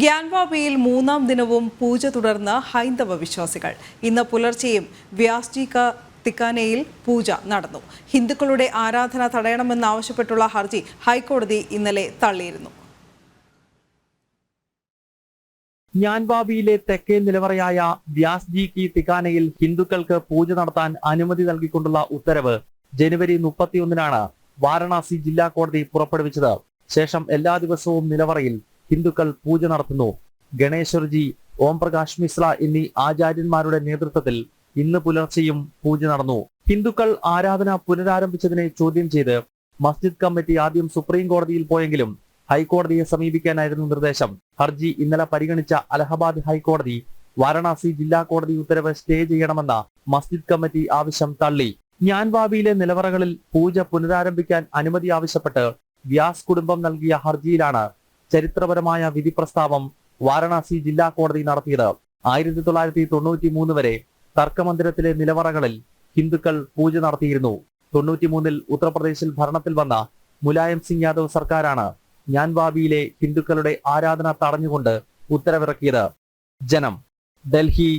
ഗ്യാൻവാബിയിൽ മൂന്നാം ദിനവും പൂജ തുടർന്ന് ഹൈന്ദവ വിശ്വാസികൾ. ഇന്ന് പുലർച്ചെയും വ്യാസ്ജി കാ തിക്കാനയിൽ പൂജ നടന്നു. ഹിന്ദുക്കളുടെ ആരാധന തടയണമെന്നാവശ്യപ്പെട്ടുള്ള ഹർജി ഹൈക്കോടതി ഇന്നലെ തള്ളിയിരുന്നു. ഗ്യാൻവാബിയിലെ തെക്കേ നിലവറയായ വ്യാസ്ജി കി തിക്കാനയിൽ ഹിന്ദുക്കൾക്ക് പൂജ നടത്താൻ അനുമതി നൽകിക്കൊണ്ടുള്ള ഉത്തരവ് ജനുവരി 31-നാണ് വാരണാസി ജില്ലാ കോടതി പുറപ്പെടുവിച്ചത്. ശേഷം എല്ലാ ദിവസവും നിലവറയിൽ ഹിന്ദുക്കൾ പൂജ നടത്തുന്നു. ഗണേശ്വർജി, ഓം പ്രകാശ് മിശ്ര എന്നീ ആചാര്യന്മാരുടെ നേതൃത്വത്തിൽ ഇന്ന് പുലർച്ചെയും പൂജ നടന്നു. ഹിന്ദുക്കൾ ആരാധന പുനരാരംഭിച്ചതിനെ ചോദ്യം ചെയ്ത് മസ്ജിദ് കമ്മിറ്റി ആദ്യം സുപ്രീം കോടതിയിൽ പോയെങ്കിലും ഹൈക്കോടതിയെ സമീപിക്കാനായിരുന്നു നിർദ്ദേശം. ഹർജി ഇന്നലെ പരിഗണിച്ച അലഹബാദ് ഹൈക്കോടതി വാരണാസി ജില്ലാ കോടതി ഉത്തരവ് സ്റ്റേ ചെയ്യണമെന്ന മസ്ജിദ് കമ്മിറ്റി ആവശ്യം തള്ളി. ഗ്യാൻവാബിയിലെ നിലവറകളിൽ പൂജ പുനരാരംഭിക്കാൻ അനുമതി ആവശ്യപ്പെട്ട് വ്യാസ് കുടുംബം നൽകിയ ഹർജിയിലാണ് ചരിത്രപരമായ വിധി പ്രസ്താവം വാരണാസി ജില്ലാ കോടതി നടത്തിയത്. 1993 വരെ തർക്കമന്ദിരത്തിലെ നിലവറകളിൽ ഹിന്ദുക്കൾ പൂജ നടത്തിയിരുന്നു. 93-ൽ ഉത്തർപ്രദേശിൽ ഭരണത്തിൽ വന്ന മുലായം സിംഗ് യാദവ് സർക്കാരാണ് ഗ്യാൻവാബിയിലെ ഹിന്ദുക്കളുടെ ആരാധന തടഞ്ഞുകൊണ്ട് ഉത്തരവിറക്കിയത്. ജനം, ഡൽഹി.